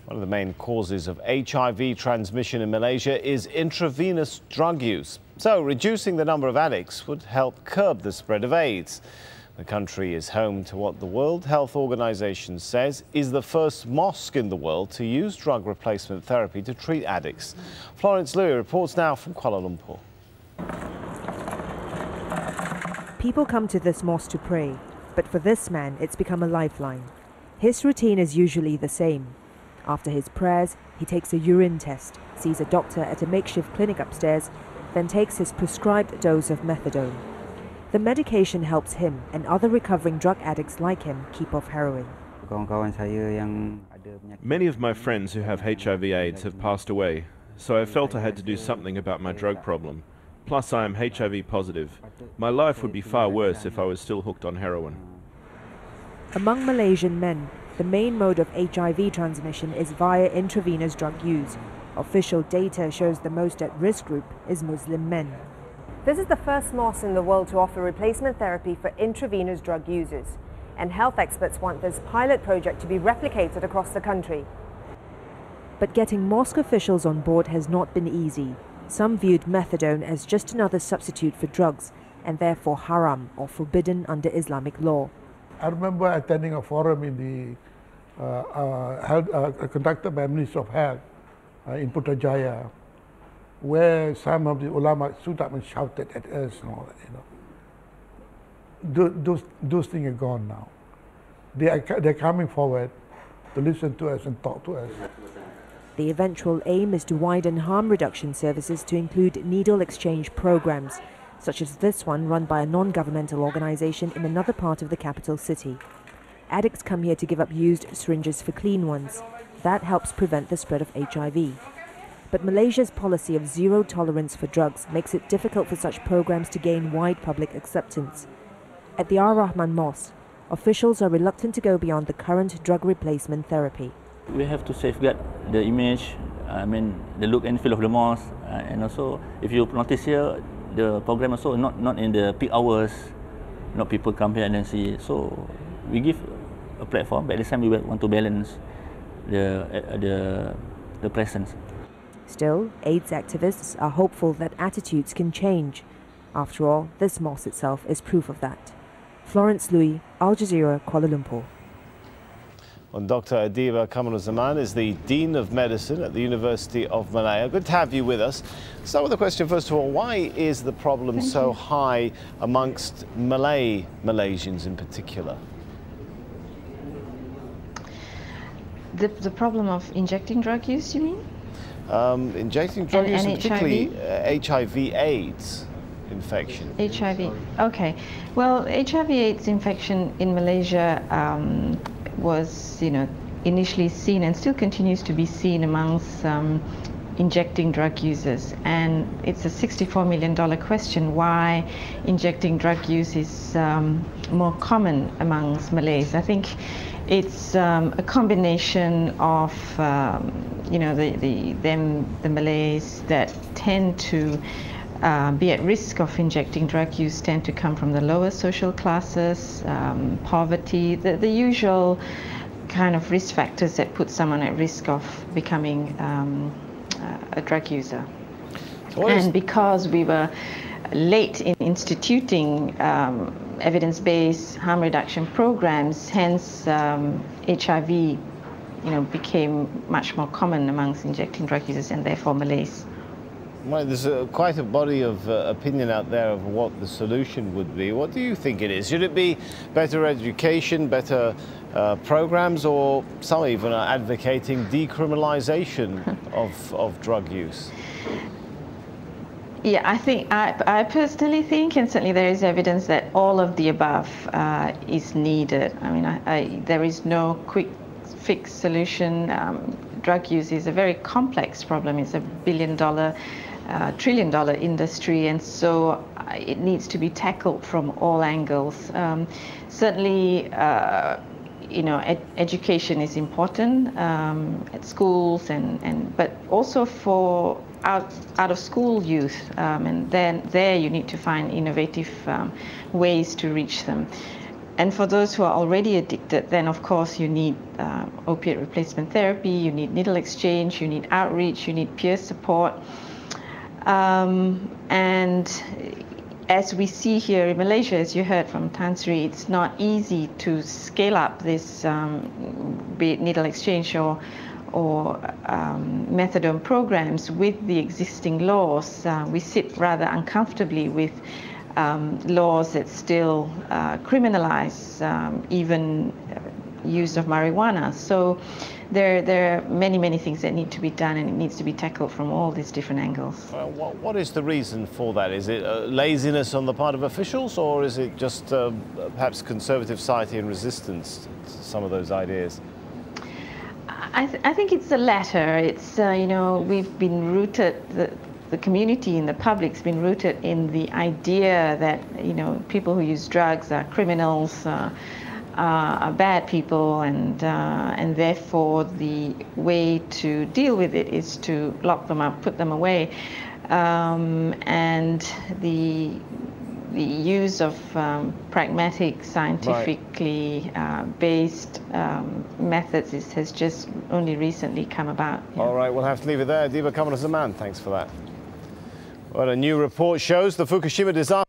One of the main causes of HIV transmission in Malaysia is intravenous drug use. So reducing the number of addicts would help curb the spread of AIDS. The country is home to what the World Health Organization says is the first mosque in the world to use drug replacement therapy to treat addicts. Florence Looi reports now from Kuala Lumpur. People come to this mosque to pray, but for this man, it's become a lifeline. His routine is usually the same. After his prayers, he takes a urine test, sees a doctor at a makeshift clinic upstairs, then takes his prescribed dose of methadone. The medication helps him and other recovering drug addicts like him keep off heroin. Many of my friends who have HIV/AIDS have passed away, so I felt I had to do something about my drug problem. Plus, I am HIV positive. My life would be far worse if I was still hooked on heroin. Among Malaysian men, the main mode of HIV transmission is via intravenous drug use. Official data shows the most at-risk group is Muslim men. This is the first mosque in the world to offer replacement therapy for intravenous drug users, and health experts want this pilot project to be replicated across the country. But getting mosque officials on board has not been easy. Some viewed methadone as just another substitute for drugs and therefore haram or forbidden under Islamic law. I remember attending a forum in conducted by Ministry of Health in Putrajaya, where some of the ulama stood up and shouted at us and all that. Those things are gone now. They're coming forward to listen to us and talk to us. The eventual aim is to widen harm reduction services to include needle exchange programs, such as this one run by a non-governmental organization in another part of the capital city. Addicts come here to give up used syringes for clean ones. That helps prevent the spread of HIV. But Malaysia's policy of zero tolerance for drugs makes it difficult for such programs to gain wide public acceptance. At the Ar-Rahman Mosque, officials are reluctant to go beyond the current drug replacement therapy. We have to safeguard the image, the look and feel of the mosque, and also, if you notice here, the program also not in the peak hours, not people come here and then see. So we give a platform, but at the same time we want to balance the presence. Still, AIDS activists are hopeful that attitudes can change. After all, this mosque itself is proof of that. Florence Looi, Al-Jazeera, Kuala Lumpur. Well, Dr. Adiba Kamaluzaman is the Dean of Medicine at the University of Malaya. Good to have you with us. Start with the question, first of all, why is the problem so high amongst Malaysians in particular? The problem of injecting drug use, you mean? Injecting drug use, and particularly HIV/AIDS infection. HIV, okay. Well, HIV/AIDS infection in Malaysia was, initially seen and still continues to be seen amongst injecting drug users. And it's a $64 million question why injecting drug use is more common amongst Malays. I think it's a combination of, the Malays that tend to be at risk of injecting drug use tend to come from the lower social classes, poverty, the usual kind of risk factors that put someone at risk of becoming a drug user. And because we were late in instituting evidence-based harm reduction programs, hence HIV became much more common amongst injecting drug users and therefore Malays. Well, there's quite a body of opinion out there of what the solution would be. What do you think it is? Should it be better education, better programs, or some even are advocating decriminalization of drug use? Yeah, I personally think, and certainly there is evidence that all of the above is needed. I mean, there is no quick fix solution. Drug use is a very complex problem. It's a billion-dollar, trillion-dollar industry, and so it needs to be tackled from all angles. Certainly, education is important at schools, but also for out of school youth, and then there you need to find innovative ways to reach them. And for those who are already addicted, then of course you need opiate replacement therapy, you need needle exchange, you need outreach, you need peer support. And as we see here in Malaysia, as you heard from Tan Sri, it's not easy to scale up this, be it needle exchange or methadone programs with the existing laws. We sit rather uncomfortably with laws that still criminalize even use of marijuana. So there are many things that need to be done, and it needs to be tackled from all these different angles. What is the reason for that? Is it laziness on the part of officials, or is it just perhaps conservative society and resistance to some of those ideas? I think it's the latter. It's, you know, we've been rooted, the community and the public's been rooted in the idea that, you know, people who use drugs are criminals, are bad people, and therefore the way to deal with it is to lock them up, put them away. And the use of pragmatic, scientifically based methods has just only recently come about. Yeah. All right, we'll have to leave it there. Diva Kamalazaman, thanks for that. Well, a new report shows the Fukushima disaster